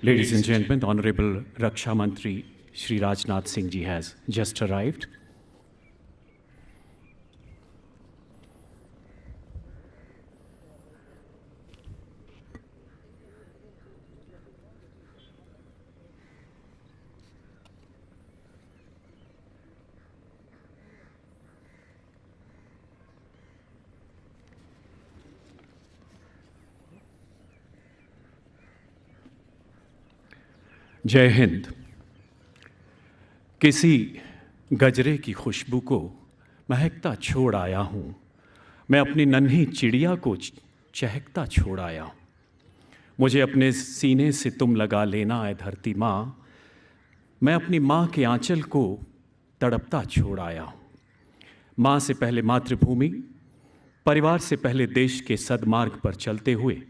Ladies and gentlemen, the Honorable Raksha Mantri Shri Rajnath Singh Ji has just arrived. जय हिंद। किसी गजरे की खुशबू को महकता छोड़ आया हूँ, मैं अपनी नन्ही चिड़िया को चहकता छोड़ आया हूँ। मुझे अपने सीने से तुम लगा लेना है धरती माँ, मैं अपनी माँ के आंचल को तड़पता छोड़ आया हूँ। माँ से पहले मातृभूमि, परिवार से पहले देश के सदमार्ग पर चलते हुए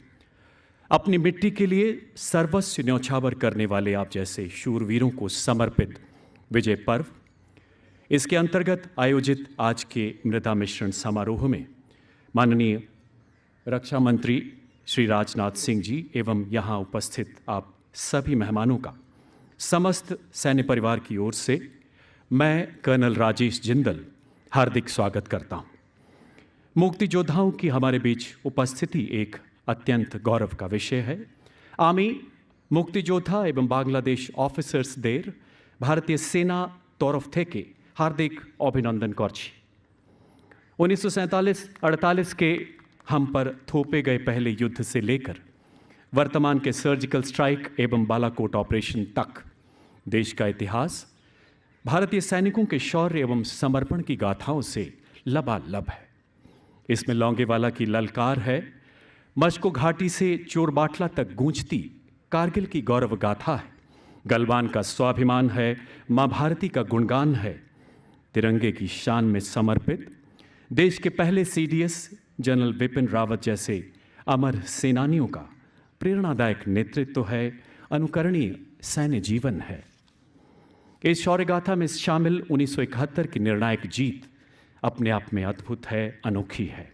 अपनी मिट्टी के लिए सर्वस्व न्यौछावर करने वाले आप जैसे शूरवीरों को समर्पित विजय पर्व, इसके अंतर्गत आयोजित आज के मृदा मिश्रण समारोह में माननीय रक्षा मंत्री श्री राजनाथ सिंह जी एवं यहाँ उपस्थित आप सभी मेहमानों का समस्त सैन्य परिवार की ओर से मैं कर्नल राजेश जिंदल हार्दिक स्वागत करता हूँ। मुक्ति योद्धाओं की हमारे बीच उपस्थिति एक अत्यंत गौरव का विषय है। आमी मुक्ति योद्धा एवं बांग्लादेश ऑफिसर्स देर भारतीय सेना तरफ থেকে हार्दिक अभिनंदन करছি। 1947-48 के हम पर थोपे गए पहले युद्ध से लेकर वर्तमान के सर्जिकल स्ट्राइक एवं बालाकोट ऑपरेशन तक देश का इतिहास भारतीय सैनिकों के शौर्य एवं समर्पण की गाथाओं से लबालब है। इसमें लौंगेवाला की ललकार है, मस्को घाटी से चोरबाटला तक गूंजती कारगिल की गौरव गाथा है, गलवान का स्वाभिमान है, मां भारती का गुणगान है, तिरंगे की शान में समर्पित देश के पहले सीडीएस जनरल विपिन रावत जैसे अमर सेनानियों का प्रेरणादायक नेतृत्व है, अनुकरणीय सैन्य जीवन है। इस शौर्य गाथा में शामिल 1971 की निर्णायक जीत अपने आप में अद्भुत है, अनोखी है।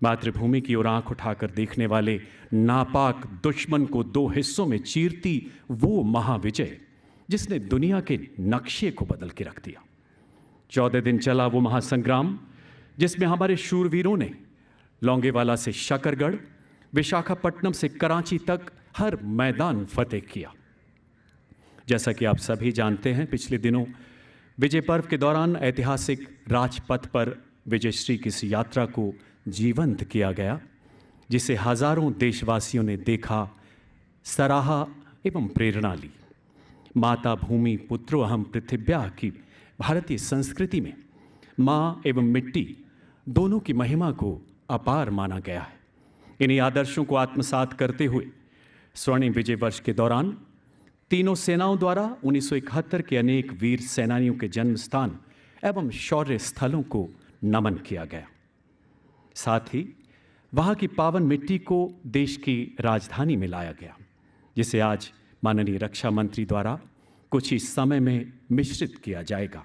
मातृभूमि की ओर आंख उठाकर देखने वाले नापाक दुश्मन को दो हिस्सों में चीरती वो महाविजय जिसने दुनिया के नक्शे को बदल के रख दिया। 14 दिन चला वो महासंग्राम जिसमें हमारे शूरवीरों ने लौंगेवाला से शकरगढ़, विशाखापट्टनम से कराची तक हर मैदान फतेह किया। जैसा कि आप सभी जानते हैं, पिछले दिनों विजय पर्व के दौरान ऐतिहासिक राजपथ पर विजयश्री की इस यात्रा को जीवंत किया गया, जिसे हजारों देशवासियों ने देखा, सराहा एवं प्रेरणा ली। माता भूमि पुत्रो अहम पृथिव्या की भारतीय संस्कृति में माँ एवं मिट्टी दोनों की महिमा को अपार माना गया है। इन्हीं आदर्शों को आत्मसात करते हुए स्वर्णिम विजय वर्ष के दौरान तीनों सेनाओं द्वारा 1971 के अनेक वीर सेनानियों के जन्म स्थान एवं शौर्य स्थलों को नमन किया गया। साथ ही वहाँ की पावन मिट्टी को देश की राजधानी में लाया गया, जिसे आज माननीय रक्षा मंत्री द्वारा कुछ ही समय में मिश्रित किया जाएगा।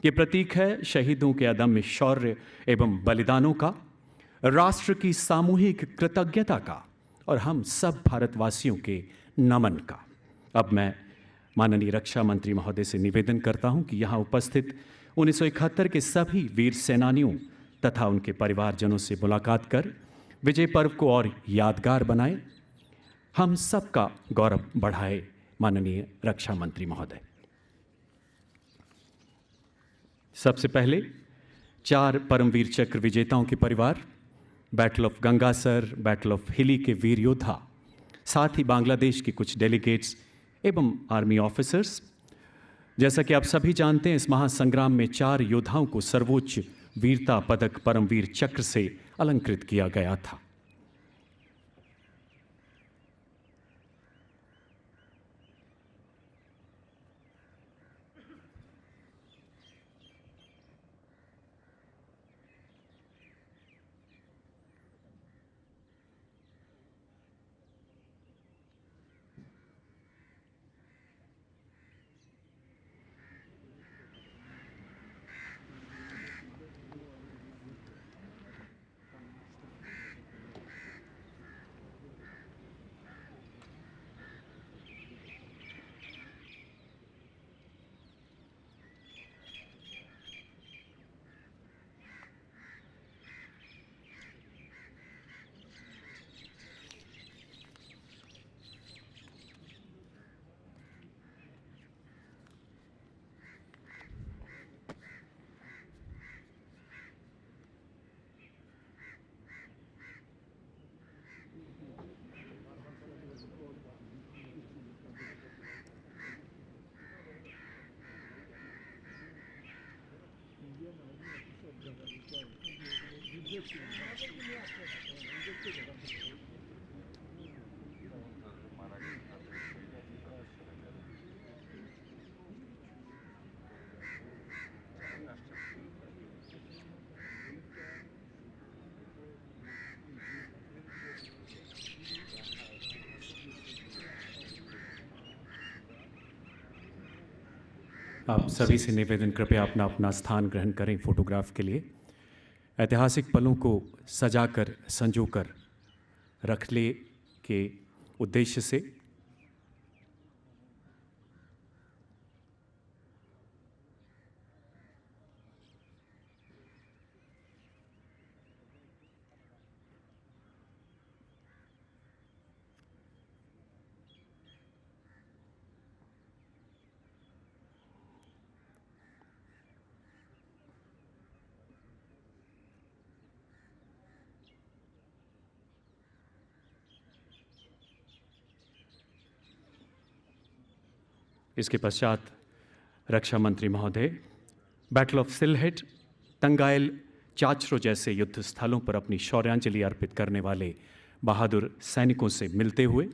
ये प्रतीक है शहीदों के अदम्य शौर्य एवं बलिदानों का, राष्ट्र की सामूहिक कृतज्ञता का और हम सब भारतवासियों के नमन का। अब मैं माननीय रक्षा मंत्री महोदय से निवेदन करता हूं कि यहाँ उपस्थित 1971 के सभी वीर सेनानियों तथा उनके परिवारजनों से मुलाकात कर विजय पर्व को और यादगार बनाए, हम सबका गौरव बढ़ाए। माननीय रक्षा मंत्री महोदय, सबसे पहले 4 परमवीर चक्र विजेताओं के परिवार, battle of Gangasar, battle of हिली के वीर योद्धा, साथ ही बांग्लादेश के कुछ डेलीगेट्स एवं आर्मी ऑफिसर्स। जैसा कि आप सभी जानते हैं, इस महासंग्राम में 4 योद्धाओं को सर्वोच्च वीरता पदक परमवीर चक्र से अलंकृत किया गया था। आप सभी से निवेदन, कृपया अपना अपना स्थान ग्रहण करें फोटोग्राफ के लिए। ऐतिहासिक पलों को सजाकर संजोकर रखने के उद्देश्य से इसके पश्चात रक्षा मंत्री महोदय बैटल ऑफ सिलहेट, टंगाइल, चाचरो जैसे युद्ध स्थलों पर अपनी शौर्यांजलि अर्पित करने वाले बहादुर सैनिकों से मिलते हुए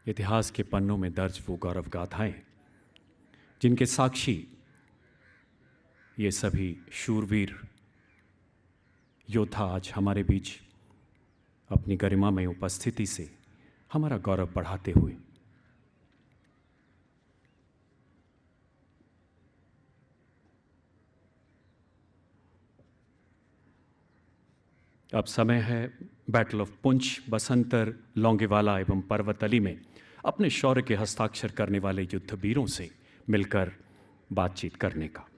इतिहास के पन्नों में दर्ज वो गौरव गाथाएं जिनके साक्षी ये सभी शूरवीर योद्धा आज हमारे बीच अपनी गरिमामय उपस्थिति से हमारा गौरव बढ़ाते हुए अब समय है बैटल ऑफ पुंछ, बसंतर, लौंगेवाला एवं पर्वतली में अपने शौर्य के हस्ताक्षर करने वाले युद्धवीरों से मिलकर बातचीत करने का।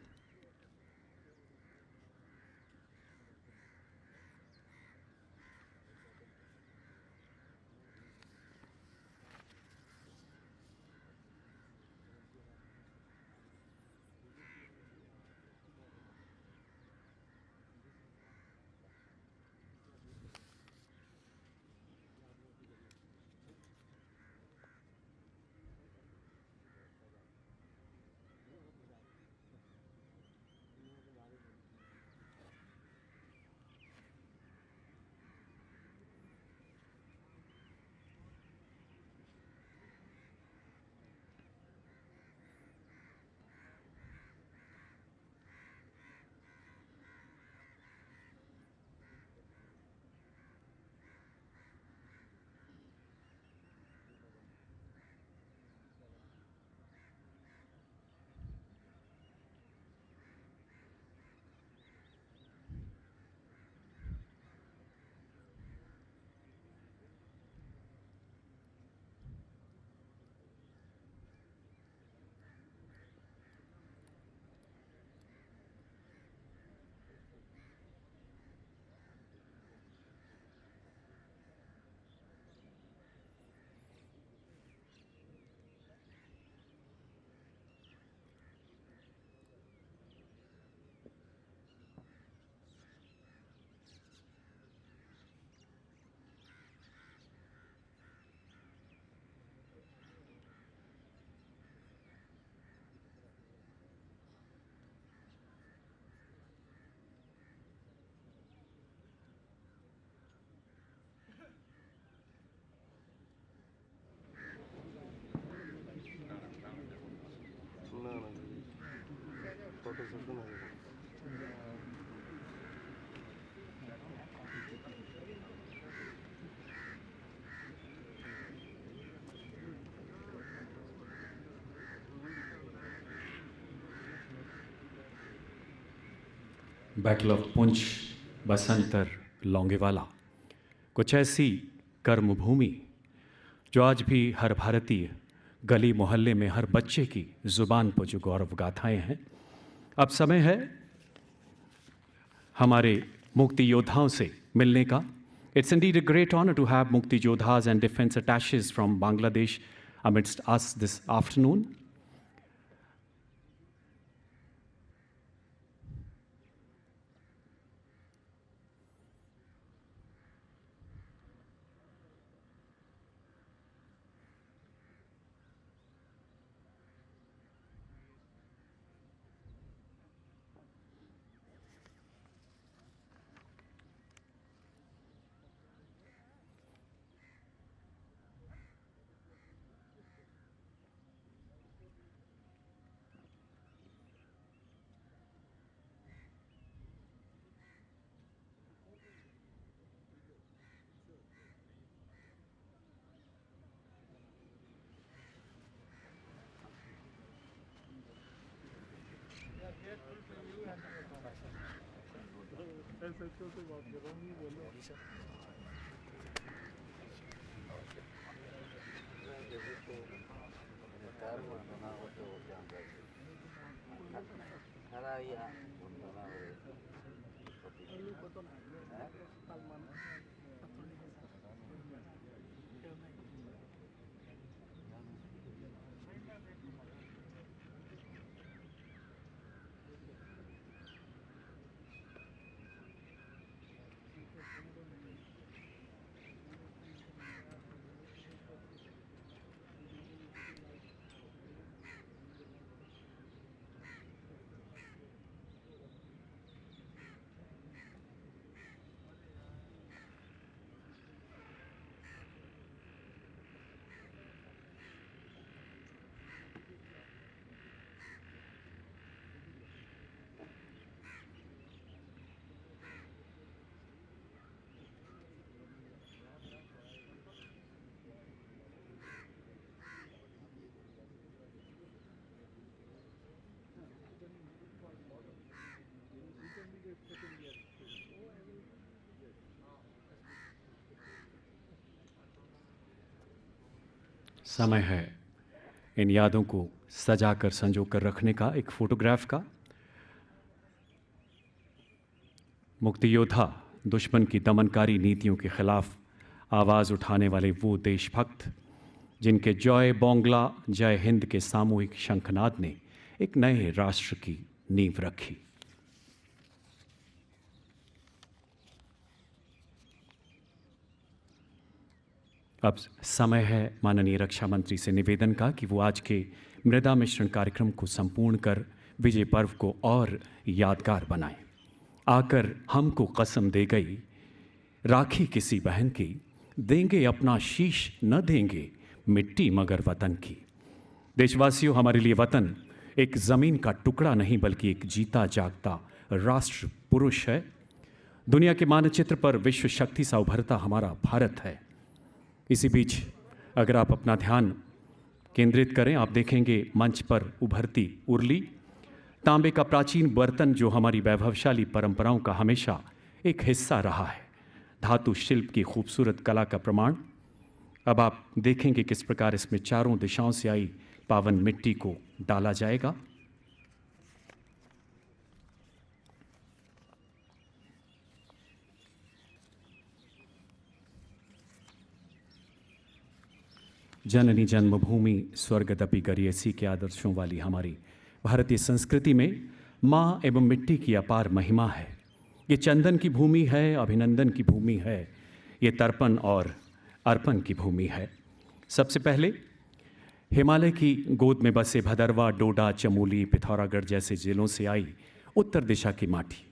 बैटल ऑफ पुंछ, बसंतर, लौंगेवाला, कुछ ऐसी कर्मभूमि जो आज भी हर भारतीय गली मोहल्ले में हर बच्चे की ज़ुबान पर जो गौरव गाथाएं हैं। अब समय है हमारे मुक्ति योद्धाओं से मिलने का। It's indeed a great honor to have Mukti Yodhas and defense attaches from Bangladesh amidst us this afternoon. समय है इन यादों को सजाकर संजोकर रखने का, एक फोटोग्राफ का। मुक्ति योद्धा, दुश्मन की दमनकारी नीतियों के खिलाफ आवाज़ उठाने वाले वो देशभक्त जिनके जय बोंगला जय हिंद के सामूहिक शंखनाद ने एक नए राष्ट्र की नींव रखी। अब समय है माननीय रक्षा मंत्री से निवेदन का कि वो आज के मृदा मिश्रण कार्यक्रम को संपूर्ण कर विजय पर्व को और यादगार बनाएं। आकर हमको कसम दे गई राखी किसी बहन की, देंगे अपना शीश न देंगे मिट्टी मगर वतन की। देशवासियों, हमारे लिए वतन एक ज़मीन का टुकड़ा नहीं बल्कि एक जीता जागता राष्ट्र पुरुष है। दुनिया के मानचित्र पर विश्व शक्ति सा उभरता हमारा भारत है। इसी बीच अगर आप अपना ध्यान केंद्रित करें, आप देखेंगे मंच पर उभरती उर्ली, तांबे का प्राचीन बर्तन जो हमारी वैभवशाली परंपराओं का हमेशा एक हिस्सा रहा है, धातु शिल्प की खूबसूरत कला का प्रमाण। अब आप देखेंगे किस प्रकार इसमें चारों दिशाओं से आई पावन मिट्टी को डाला जाएगा। जननी जन्मभूमि स्वर्गदपि गरियसी के आदर्शों वाली हमारी भारतीय संस्कृति में माँ एवं मिट्टी की अपार महिमा है। ये चंदन की भूमि है, अभिनंदन की भूमि है, ये तर्पण और अर्पण की भूमि है। सबसे पहले हिमालय की गोद में बसे भदरवा, डोडा, चमोली, पिथौरागढ़ जैसे जिलों से आई उत्तर दिशा की माटी।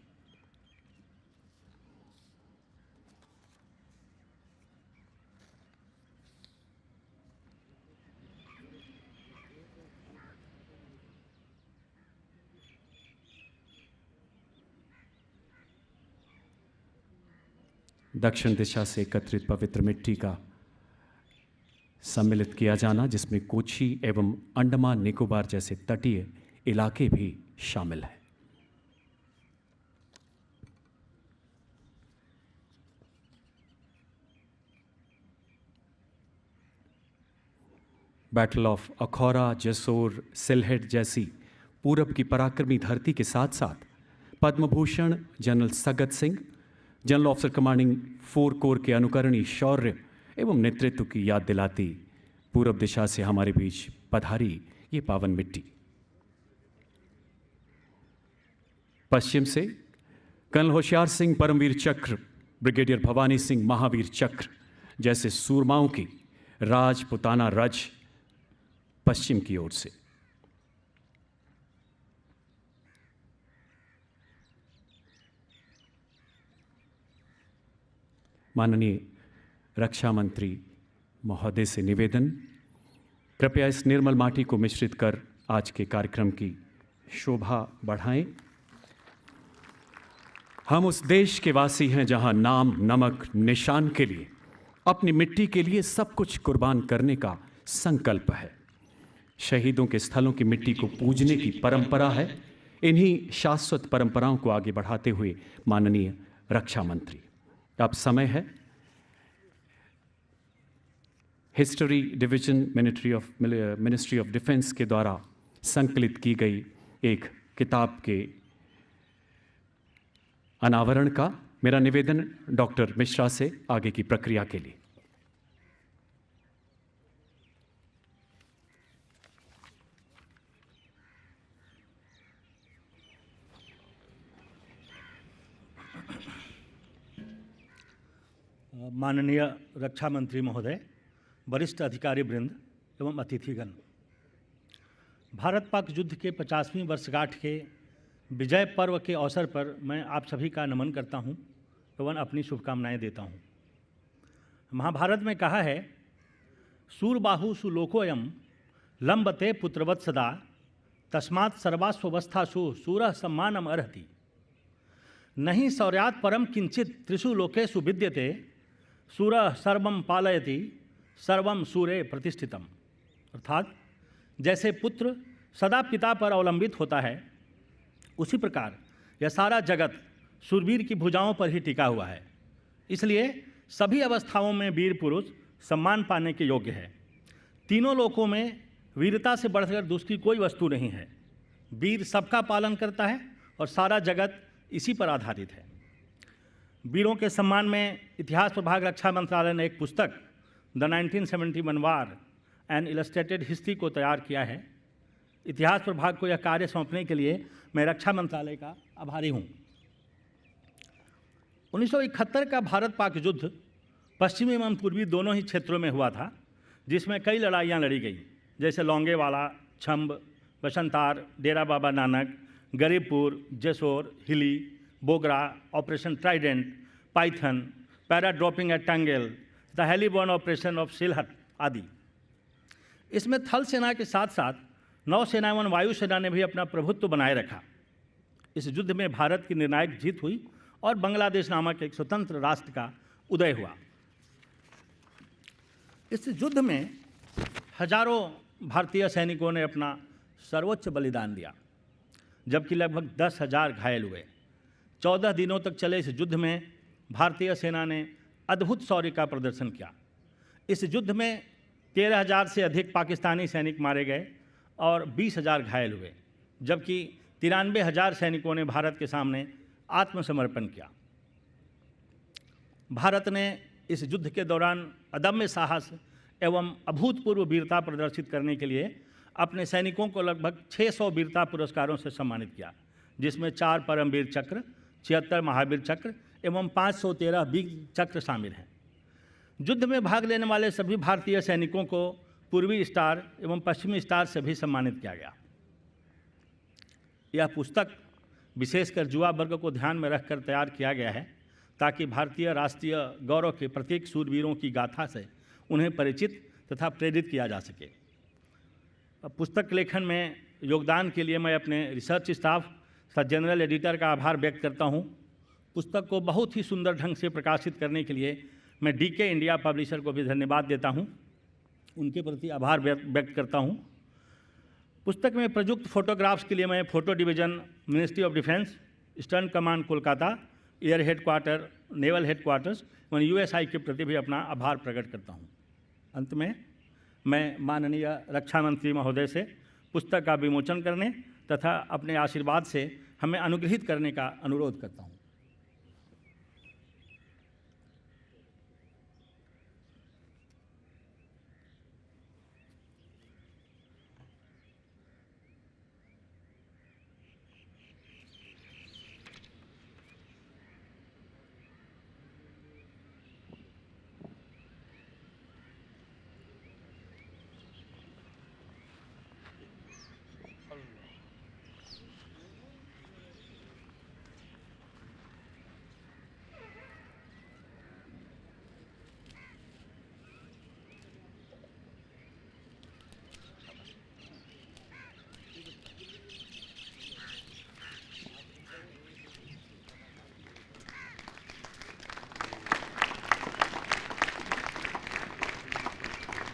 दक्षिण दिशा से एकत्रित पवित्र मिट्टी का सम्मिलित किया जाना, जिसमें कोची एवं अंडमान निकोबार जैसे तटीय इलाके भी शामिल हैं। बैटल ऑफ अखौरा, जसोर, सिलहेट जैसी पूरब की पराक्रमी धरती के साथ साथ Padma Bhushan general Sagat Singh, general officer commanding 4 corps के अनुकरणीय शौर्य एवं नेतृत्व की याद दिलाती पूरब दिशा से हमारे बीच पधारी ये पावन मिट्टी। पश्चिम से कर्नल होशियार सिंह परमवीर चक्र, ब्रिगेडियर भवानी सिंह महावीर चक्र जैसे सूरमाओं की राजपुताना रज पश्चिम की ओर से। माननीय रक्षा मंत्री महोदय से निवेदन, कृपया इस निर्मल माटी को मिश्रित कर आज के कार्यक्रम की शोभा बढ़ाएं। हम उस देश के वासी हैं जहां नाम, नमक, निशान के लिए, अपनी मिट्टी के लिए सब कुछ कुर्बान करने का संकल्प है। शहीदों के स्थलों की मिट्टी को पूजने की परंपरा है। इन्हीं शाश्वत परंपराओं को आगे बढ़ाते हुए माननीय रक्षा मंत्री, अब समय है history division ministry of defence के द्वारा संकलित की गई एक किताब के अनावरण का। मेरा निवेदन डॉक्टर मिश्रा से आगे की प्रक्रिया के लिए। माननीय रक्षा मंत्री महोदय, वरिष्ठ अधिकारी वृंद एवं अतिथिगण, भारत पाक युद्ध के 50वीं वर्षगांठ के विजय पर्व के अवसर पर मैं आप सभी का नमन करता हूं एवं अपनी शुभकामनाएं देता हूं। महाभारत में कहा है, सूरबाहु सुलोकोयम लंबते पुत्रवत् सदा तस्मात् सर्वास्वस्थासु सूरः सम्मानम अर्हति। नहीं शौर्यात् परम किंचित त्रिषु लोकेषु विद्यते सूरः सर्वं पालयति सर्वं सूरे प्रतिष्ठितम। अर्थात जैसे पुत्र सदा पिता पर अवलंबित होता है, उसी प्रकार यह सारा जगत सूरवीर की भुजाओं पर ही टिका हुआ है। इसलिए सभी अवस्थाओं में वीर पुरुष सम्मान पाने के योग्य है। तीनों लोकों में वीरता से बढ़कर दूसरी कोई वस्तु नहीं है। वीर सबका पालन करता है और सारा जगत इसी पर आधारित है। वीरों के सम्मान में इतिहास प्रभाग रक्षा मंत्रालय ने एक पुस्तक the 1971 war and illustrated history को तैयार किया है। इतिहास प्रभाग को यह कार्य सौंपने के लिए मैं रक्षा मंत्रालय का आभारी हूँ। 1971 का भारत पाक युद्ध पश्चिमी एवं पूर्वी दोनों ही क्षेत्रों में हुआ था, जिसमें कई लड़ाइयाँ लड़ी गई, जैसे Longewala, Chhamb, Basantar, Dera Baba Nanak, Garibpur, Jessore, Hili, Bogra, operation trident, python, para dropping at Tangail, the heliborne operation of Sylhet आदि। इसमें थल सेना के साथ साथ नौसेना एवं वायुसेना ने भी अपना प्रभुत्व बनाए रखा। इस युद्ध में भारत की निर्णायक जीत हुई और बांग्लादेश नामक एक स्वतंत्र राष्ट्र का उदय हुआ। इस युद्ध में हजारों भारतीय सैनिकों ने अपना सर्वोच्च बलिदान दिया, जबकि लगभग 10,000 घायल हुए। 14 दिनों तक चले इस युद्ध में भारतीय सेना ने अद्भुत शौर्य का प्रदर्शन किया। इस युद्ध में 13,000 से अधिक पाकिस्तानी सैनिक मारे गए और 20,000 घायल हुए, जबकि 93,000 सैनिकों ने भारत के सामने आत्मसमर्पण किया। भारत ने इस युद्ध के दौरान अदम्य साहस एवं अभूतपूर्व वीरता प्रदर्शित करने के लिए अपने सैनिकों को लगभग 600 वीरता पुरस्कारों से सम्मानित किया, जिसमें 4 परमवीर चक्र, 76 महावीर चक्र एवं 513 वीर चक्र शामिल हैं। युद्ध में भाग लेने वाले सभी भारतीय सैनिकों को पूर्वी स्टार एवं पश्चिमी स्टार से भी सम्मानित किया गया। यह पुस्तक विशेषकर युवा वर्ग को ध्यान में रखकर तैयार किया गया है, ताकि भारतीय राष्ट्रीय गौरव के प्रत्येक सूरवीरों की गाथा से उन्हें परिचित तथा प्रेरित किया जा सके। पुस्तक लेखन में योगदान के लिए मैं अपने रिसर्च स्टाफ तथा जनरल एडिटर का आभार व्यक्त करता हूँ। पुस्तक को बहुत ही सुंदर ढंग से प्रकाशित करने के लिए मैं DK इंडिया पब्लिशर को भी धन्यवाद देता हूँ, उनके प्रति आभार व्यक्त करता हूँ। पुस्तक में प्रयुक्त फोटोग्राफ्स के लिए मैं photo division, ministry of defence, eastern command Kolkata, air headquarter, naval headquarters एवं USI के प्रति भी अपना आभार प्रकट करता हूँ। अंत में मैं माननीय रक्षा मंत्री महोदय से पुस्तक का विमोचन करने तथा अपने आशीर्वाद से हमें अनुग्रहित करने का अनुरोध करता हूँ।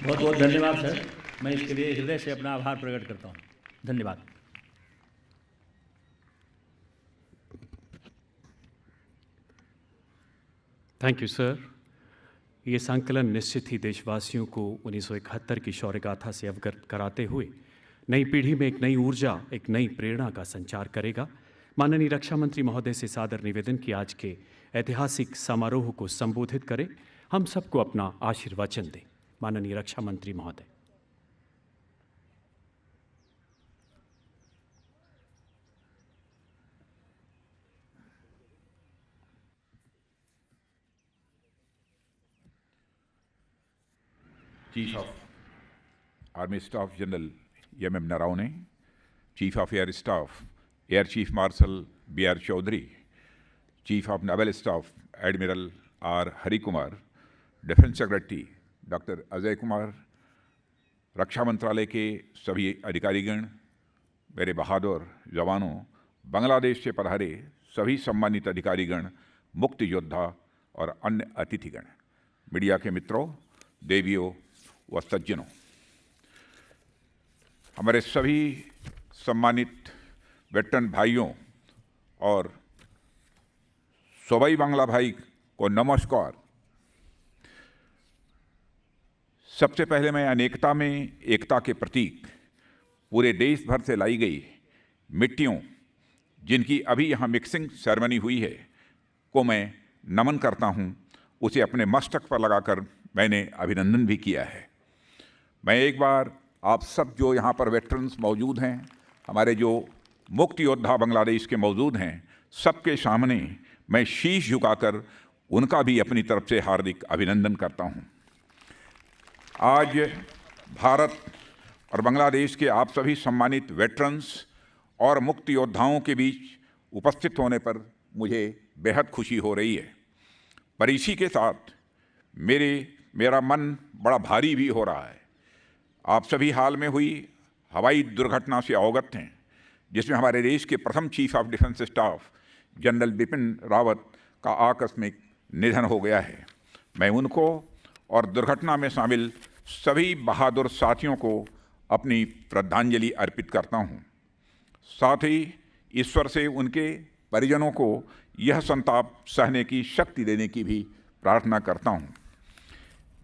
बहुत बहुत धन्यवाद सर। मैं इसके लिए हृदय से अपना आभार प्रकट करता हूँ। धन्यवाद। Thank you sir. ये संकलन निश्चित ही देशवासियों को 1971 की शौर्य गाथा से अवगत कराते हुए नई पीढ़ी में एक नई ऊर्जा, एक नई प्रेरणा का संचार करेगा। माननीय रक्षा मंत्री महोदय से सादर निवेदन कि आज के ऐतिहासिक समारोह को संबोधित करें, हम सबको अपना आशीर्वचन दें। माननीय रक्षा मंत्री महोदय। Chief of army staff general M Naravane, chief of air staff air chief marshal B.R. Chaudhari, chief of naval staff admiral R. Hari Kumar, defence secretary doctor Ajay Kumar, रक्षा मंत्रालय के सभी अधिकारीगण, मेरे बहादुर जवानों, बांग्लादेश से पधारे सभी सम्मानित अधिकारीगण, मुक्ति योद्धा और अन्य अतिथिगण, मीडिया के मित्रों, देवियों व सज्जनों, हमारे सभी सम्मानित वेटरन भाइयों और सोबाई बांग्ला भाई को नमस्कार। सबसे पहले मैं अनेकता में एकता के प्रतीक पूरे देश भर से लाई गई मिट्टियों, जिनकी अभी यहाँ मिक्सिंग सेरेमनी हुई है, को मैं नमन करता हूँ। उसे अपने मस्तक पर लगाकर मैंने अभिनंदन भी किया है। मैं एक बार आप सब जो यहाँ पर वेटरन्स मौजूद हैं, हमारे जो मुक्ति योद्धा बांग्लादेश के मौजूद हैं, सबके सामने मैं शीश झुकाकर उनका भी अपनी तरफ से हार्दिक अभिनंदन करता हूँ। आज भारत और बांग्लादेश के आप सभी सम्मानित वेटरन्स और मुक्ति योद्धाओं के बीच उपस्थित होने पर मुझे बेहद खुशी हो रही है। पर इसी के साथ मेरा मन बड़ा भारी भी हो रहा है। आप सभी हाल में हुई हवाई दुर्घटना से अवगत हैं, जिसमें हमारे देश के प्रथम chief of defence staff general Bipin Rawat का आकस्मिक निधन हो गया है। मैं उनको और दुर्घटना में शामिल सभी बहादुर साथियों को अपनी श्रद्धांजलि अर्पित करता हूं। साथ ही ईश्वर से उनके परिजनों को यह संताप सहने की शक्ति देने की भी प्रार्थना करता हूं।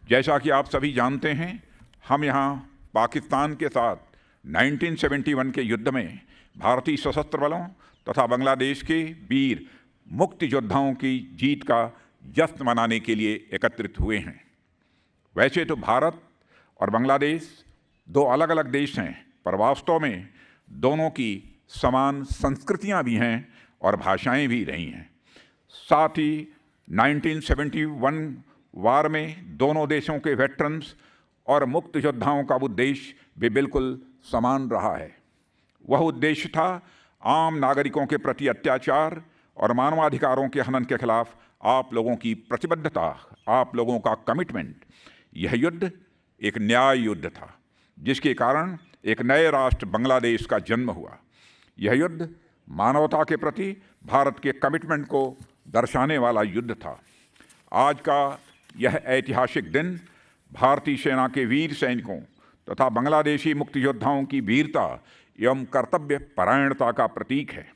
जैसा कि आप सभी जानते हैं, हम यहाँ पाकिस्तान के साथ 1971 के युद्ध में भारतीय सशस्त्र बलों तथा बांग्लादेश के वीर मुक्ति योद्धाओं की जीत का जश्न मनाने के लिए एकत्रित हुए हैं। वैसे तो भारत और बांग्लादेश दो अलग अलग देश हैं, पर वास्तव में दोनों की समान संस्कृतियां भी हैं और भाषाएं भी रही हैं। साथ ही 1971 वार में दोनों देशों के वेटरन्स और मुक्ति योद्धाओं का उद्देश्य भी बिल्कुल समान रहा है। वह उद्देश्य था आम नागरिकों के प्रति अत्याचार और मानवाधिकारों के हनन के खिलाफ आप लोगों की प्रतिबद्धता, आप लोगों का कमिटमेंट। यह युद्ध एक न्याय युद्ध था, जिसके कारण एक नए राष्ट्र बांग्लादेश का जन्म हुआ। यह युद्ध मानवता के प्रति भारत के कमिटमेंट को दर्शाने वाला युद्ध था। आज का यह ऐतिहासिक दिन भारतीय सेना के वीर सैनिकों तथा बांग्लादेशी मुक्ति योद्धाओं की वीरता एवं कर्तव्य परायणता का प्रतीक है।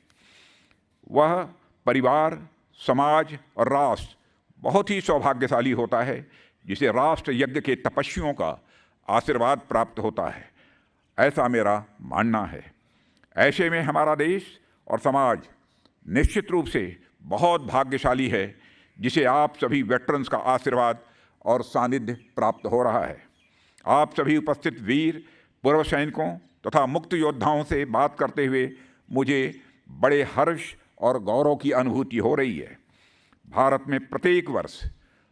वह परिवार, समाज और राष्ट्र बहुत ही सौभाग्यशाली होता है, जिसे राष्ट्र यज्ञ के तपस्वियों का आशीर्वाद प्राप्त होता है, ऐसा मेरा मानना है। ऐसे में हमारा देश और समाज निश्चित रूप से बहुत भाग्यशाली है जिसे आप सभी वेटरन्स का आशीर्वाद और सानिध्य प्राप्त हो रहा है। आप सभी उपस्थित वीर पूर्व सैनिकों तथा मुक्त योद्धाओं से बात करते हुए मुझे बड़े हर्ष और गौरव की अनुभूति हो रही है। भारत में प्रत्येक वर्ष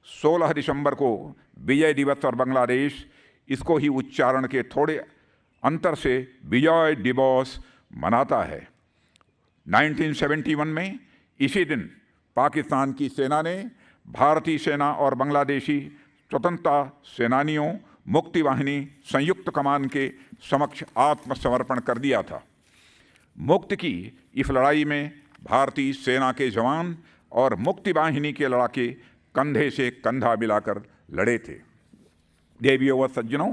16 दिसंबर को विजय दिवस और बांग्लादेश इसको ही उच्चारण के थोड़े अंतर से विजय दिवस मनाता है। 1971 में इसी दिन पाकिस्तान की सेना ने भारतीय सेना और बांग्लादेशी स्वतंत्रता सेनानियों मुक्ति वाहिनी संयुक्त कमान के समक्ष आत्मसमर्पण कर दिया था। मुक्त की इस लड़ाई में भारतीय सेना के जवान और मुक्ति वाहिनी के लड़ाके कंधे से कंधा मिलाकर लड़े थे। देवियों व सज्जनों,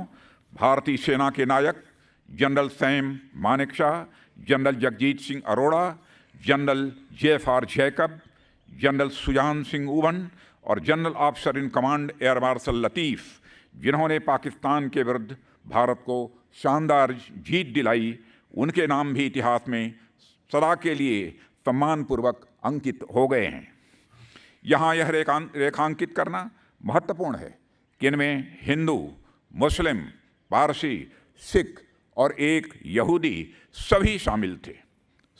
भारतीय सेना के नायक general Sam Manekshaw, general Jagjit Singh Aurora, general JFR Jacob, general Sujan Singh Uban और general officer in command air marshal Latif, जिन्होंने पाकिस्तान के विरुद्ध भारत को शानदार जीत दिलाई, उनके नाम भी इतिहास में सदा के लिए सम्मानपूर्वक अंकित हो गए हैं। यहाँ यह रेखांकित करना महत्वपूर्ण है कि इनमें हिंदू, मुस्लिम, पारसी, सिख और एक यहूदी सभी शामिल थे।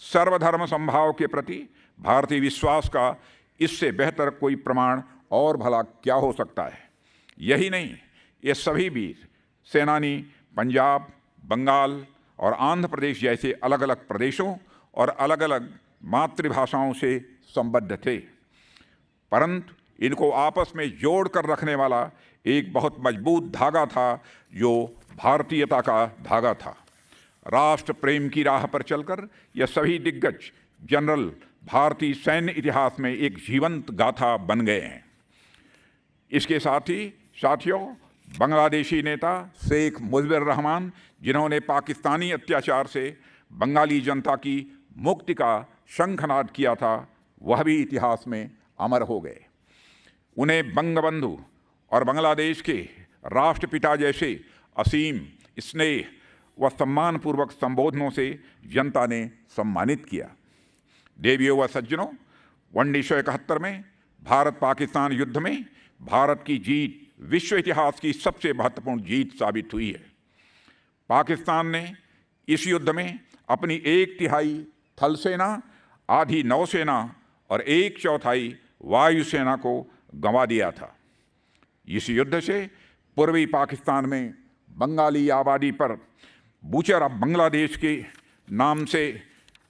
सर्वधर्म समभाव के प्रति भारतीय विश्वास का इससे बेहतर कोई प्रमाण और भला क्या हो सकता है। यही नहीं, ये सभी वीर सेनानी पंजाब, बंगाल और आंध्र प्रदेश जैसे अलग अलग प्रदेशों और अलग अलग मातृभाषाओं से संबद्ध थे, परंतु इनको आपस में जोड़ कर रखने वाला एक बहुत मजबूत धागा था जो भारतीयता का धागा था। राष्ट्र प्रेम की राह पर चलकर यह सभी दिग्गज जनरल भारतीय सैन्य इतिहास में एक जीवंत गाथा बन गए हैं। इसके साथ ही साथियों, बांग्लादेशी नेता शेख मुजिबुर रहमान, जिन्होंने पाकिस्तानी अत्याचार से बंगाली जनता की मुक्ति का शंखनाद किया था, वह भी इतिहास में अमर हो गए। उन्हें बंगबंधु और बांग्लादेश के राष्ट्रपिता जैसे असीम स्नेह व सम्मानपूर्वक संबोधनों से जनता ने सम्मानित किया। देवियों व सज्जनों, 1971 में भारत पाकिस्तान युद्ध में भारत की जीत विश्व इतिहास की सबसे महत्वपूर्ण जीत साबित हुई है। पाकिस्तान ने इस युद्ध में अपनी 1/3 थल सेना, आधी नौसेना और 1/4 वायुसेना को गंवा दिया था। इस युद्ध से पूर्वी पाकिस्तान में बंगाली आबादी पर बूचर ऑफ बांग्लादेश के नाम से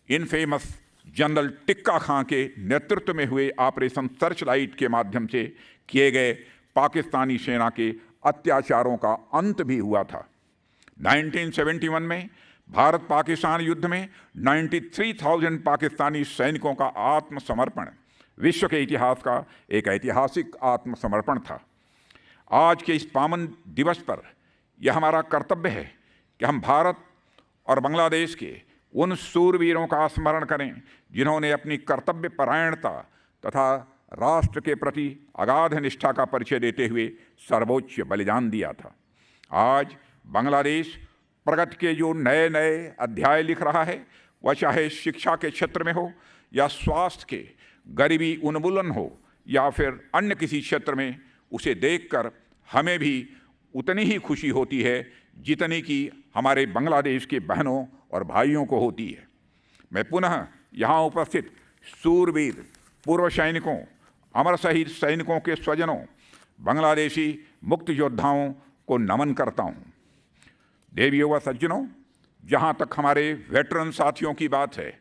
इनफेमस जनरल टिक्का खां के नेतृत्व में हुए ऑपरेशन सर्चलाइट के माध्यम से किए गए पाकिस्तानी सेना के अत्याचारों का अंत भी हुआ था। 1971 में भारत पाकिस्तान युद्ध में 93,000 पाकिस्तानी सैनिकों का आत्मसमर्पण विश्व के इतिहास का एक ऐतिहासिक आत्मसमर्पण था। आज के इस पावन दिवस पर यह हमारा कर्तव्य है कि हम भारत और बांग्लादेश के उन सूरवीरों का स्मरण करें जिन्होंने अपनी कर्तव्य परायणता तथा राष्ट्र के प्रति अगाध निष्ठा का परिचय देते हुए सर्वोच्च बलिदान दिया था। आज बांग्लादेश प्रगति के जो नए नए अध्याय लिख रहा है, वह चाहे शिक्षा के क्षेत्र में हो या स्वास्थ्य के, गरीबी उन्मूलन हो या फिर अन्य किसी क्षेत्र में, उसे देखकर हमें भी उतनी ही खुशी होती है जितनी कि हमारे बांग्लादेश के बहनों और भाइयों को होती है। मैं पुनः यहाँ उपस्थित सूरवीर पूर्व सैनिकों, अमर शहीद सैनिकों के स्वजनों, बांग्लादेशी मुक्त योद्धाओं को नमन करता हूँ। देवियों व सज्जनों, जहाँ तक हमारे वेटरन साथियों की बात है,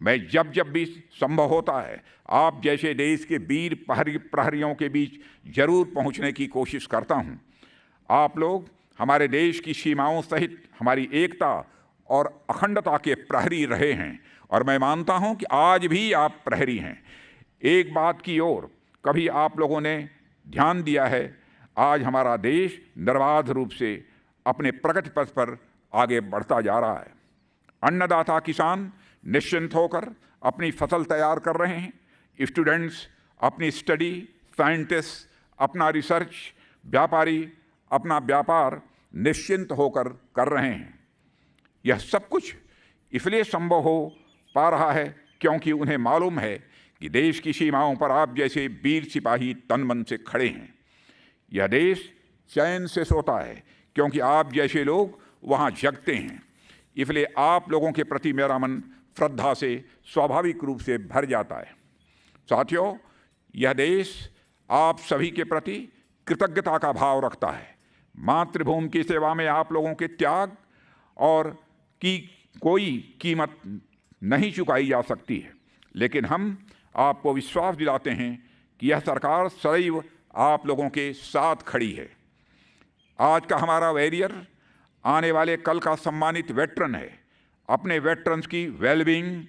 मैं जब जब भी संभव होता है आप जैसे देश के वीर प्रहरियों के बीच जरूर पहुँचने की कोशिश करता हूँ। आप लोग हमारे देश की सीमाओं सहित हमारी एकता और अखंडता के प्रहरी रहे हैं और मैं मानता हूं कि आज भी आप प्रहरी हैं। एक बात की ओर कभी आप लोगों ने ध्यान दिया है, आज हमारा देश निर्बाध रूप से अपने प्रगति पथ पर आगे बढ़ता जा रहा है। अन्नदाता किसान निश्चिंत होकर अपनी फसल तैयार कर रहे हैं, स्टूडेंट्स अपनी स्टडी, साइंटिस्ट अपना रिसर्च, व्यापारी अपना व्यापार निश्चिंत होकर कर रहे हैं। यह सब कुछ इसलिए संभव हो पा रहा है क्योंकि उन्हें मालूम है कि देश की सीमाओं पर आप जैसे वीर सिपाही तन मन से खड़े हैं। यह देश चैन से सोता है क्योंकि आप जैसे लोग वहाँ जगते हैं। इसलिए आप लोगों के प्रति मेरा मन श्रद्धा से स्वाभाविक रूप से भर जाता है। साथियों, यह देश आप सभी के प्रति कृतज्ञता का भाव रखता है। मातृभूमि की सेवा में आप लोगों के त्याग और की कोई कीमत नहीं चुकाई जा सकती है, लेकिन हम आपको विश्वास दिलाते हैं कि यह सरकार सदैव आप लोगों के साथ खड़ी है। आज का हमारा वॉरियर आने वाले कल का सम्मानित वेटरन है। अपने वेटरन्स की वेलबींग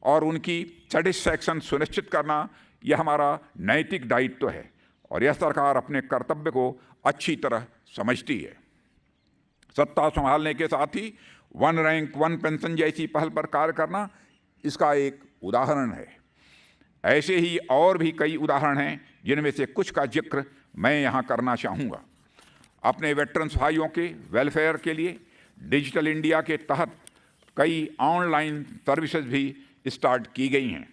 और उनकी सेटिस्फैक्शन सुनिश्चित करना यह हमारा नैतिक दायित्व है और यह सरकार अपने कर्तव्य को अच्छी तरह समझती है। सत्ता संभालने के साथ ही वन रैंक वन पेंशन जैसी पहल पर कार्य करना इसका एक उदाहरण है। ऐसे ही और भी कई उदाहरण हैं जिनमें से कुछ का जिक्र मैं यहाँ करना चाहूँगा। अपने वेटरन्स भाइयों के वेलफेयर के लिए डिजिटल इंडिया के तहत कई ऑनलाइन सर्विसेज भी स्टार्ट की गई हैं।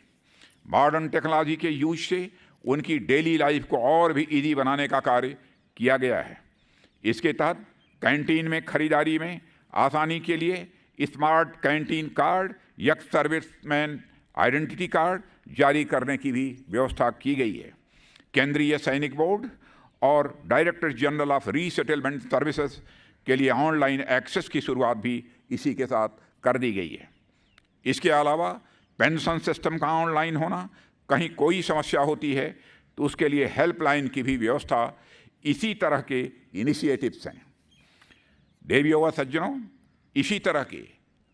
मॉडर्न टेक्नोलॉजी के यूज से उनकी डेली लाइफ को और भी इजी बनाने का कार्य किया गया है। इसके तहत कैंटीन में खरीदारी में आसानी के लिए स्मार्ट कैंटीन कार्ड या सर्विसमैन आइडेंटिटी कार्ड जारी करने की भी व्यवस्था की गई है। केंद्रीय सैनिक बोर्ड और director general of resettlement services के लिए ऑनलाइन एक्सेस की शुरुआत भी इसी के साथ कर दी गई है। इसके अलावा पेंशन सिस्टम का ऑनलाइन होना, कहीं कोई समस्या होती है तो उसके लिए हेल्पलाइन की भी व्यवस्था इसी तरह के इनिशिएटिव्स हैं। देवियों व सज्जनों, इसी तरह के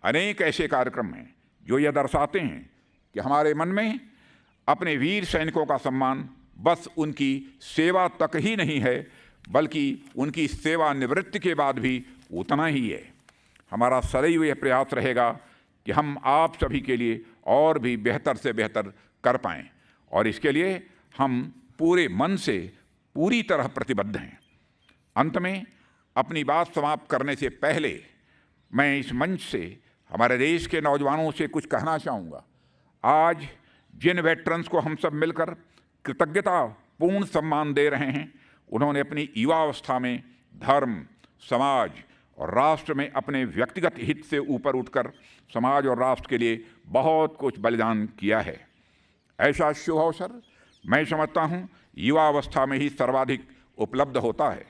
अनेक ऐसे कार्यक्रम हैं जो यह दर्शाते हैं कि हमारे मन में अपने वीर सैनिकों का सम्मान बस उनकी सेवा तक ही नहीं है, बल्कि उनकी सेवानिवृत्ति के बाद भी उतना ही है। हमारा सदैव यह प्रयास रहेगा कि हम आप सभी के लिए और भी बेहतर से बेहतर कर पाएँ और इसके लिए हम पूरे मन से पूरी तरह प्रतिबद्ध हैं। अंत में अपनी बात समाप्त करने से पहले मैं इस मंच से हमारे देश के नौजवानों से कुछ कहना चाहूँगा। आज जिन वेटरन्स को हम सब मिलकर कृतज्ञता पूर्ण सम्मान दे रहे हैं, उन्होंने अपनी युवावस्था में धर्म, समाज और राष्ट्र में अपने व्यक्तिगत हित से ऊपर उठकर समाज और राष्ट्र के लिए बहुत कुछ बलिदान किया है। ऐसा शुभ अवसर मैं समझता हूँ युवावस्था में ही सर्वाधिक उपलब्ध होता है।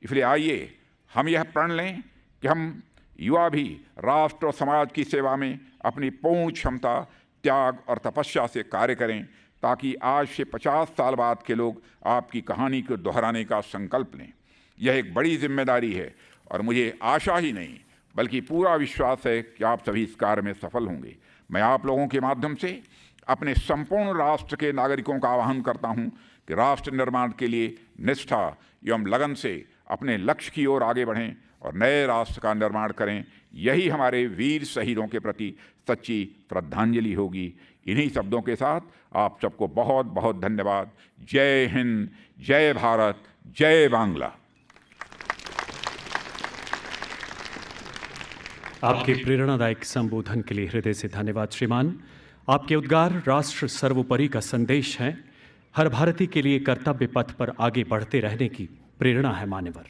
इसलिए आइए हम यह प्रण लें कि हम युवा भी राष्ट्र और समाज की सेवा में अपनी पूर्ण क्षमता, त्याग और तपस्या से कार्य करें, ताकि आज से 50 साल बाद के लोग आपकी कहानी को दोहराने का संकल्प लें। यह एक बड़ी जिम्मेदारी है और मुझे आशा ही नहीं बल्कि पूरा विश्वास है कि आप सभी इस कार्य में सफल होंगे। मैं आप लोगों के माध्यम से अपने संपूर्ण राष्ट्र के नागरिकों का आह्वान करता हूं कि राष्ट्र निर्माण के लिए निष्ठा एवं लगन से अपने लक्ष्य की ओर आगे बढ़ें और नए राष्ट्र का निर्माण करें। यही हमारे वीर शहीदों के प्रति सच्ची श्रद्धांजलि होगी। इन्हीं शब्दों के साथ आप सबको बहुत बहुत धन्यवाद। जय हिंद, जय भारत, जय बांग्ला। आपके प्रेरणादायक संबोधन के लिए हृदय से धन्यवाद श्रीमान। आपके उद्गार राष्ट्र सर्वोपरि का संदेश हैं। हर भारतीय के लिए कर्तव्य पथ पर आगे बढ़ते रहने की प्रेरणा है मान्यवर।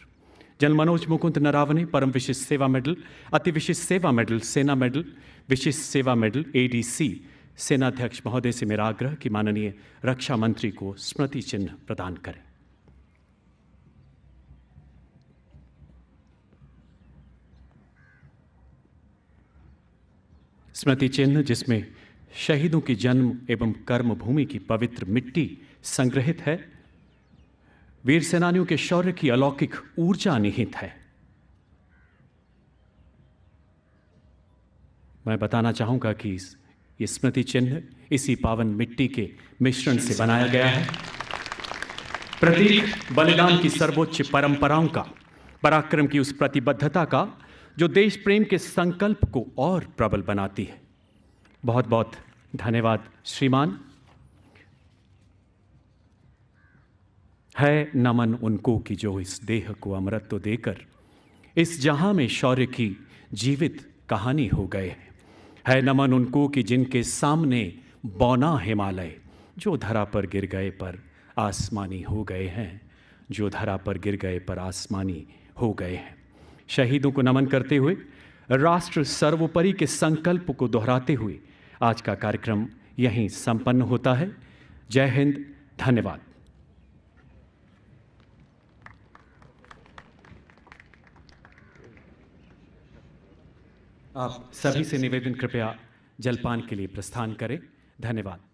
जनरल मनोज मुकुंद नरावने परम विशिष्ट सेवा मेडल, अति विशिष्ट सेवा मेडल, सेना मेडल, विशिष्ट सेवा मेडल एडीसी सेनाध्यक्ष महोदय से मेरा आग्रह कि माननीय रक्षा मंत्री को स्मृति चिन्ह प्रदान करें। स्मृति चिन्ह जिसमें शहीदों की जन्म एवं कर्म भूमि की पवित्र मिट्टी संग्रहित है, वीर सेनानियों के शौर्य की अलौकिक ऊर्जा निहित है। मैं बताना चाहूंगा कि ये स्मृति चिन्ह इसी पावन मिट्टी के मिश्रण से बनाया गया है। प्रतीक बलिदान की सर्वोच्च परंपराओं का, पराक्रम की उस प्रतिबद्धता का जो देश प्रेम के संकल्प को और प्रबल बनाती है। बहुत बहुत धन्यवाद श्रीमान। है नमन उनको कि जो इस देह को अमृत देकर इस जहां में शौर्य की जीवित कहानी हो गए हैं। है नमन उनको कि जिनके सामने बौना हिमालय, जो धरा पर गिर गए पर आसमानी हो गए हैं, जो धरा पर गिर गए पर आसमानी हो गए हैं। शहीदों को नमन करते हुए, राष्ट्र सर्वोपरि के संकल्प को दोहराते हुए आज का कार्यक्रम यहीं संपन्न होता है। जय हिंद, धन्यवाद। आप सभी से निवेदन, कृपया जलपान के लिए प्रस्थान करें। धन्यवाद।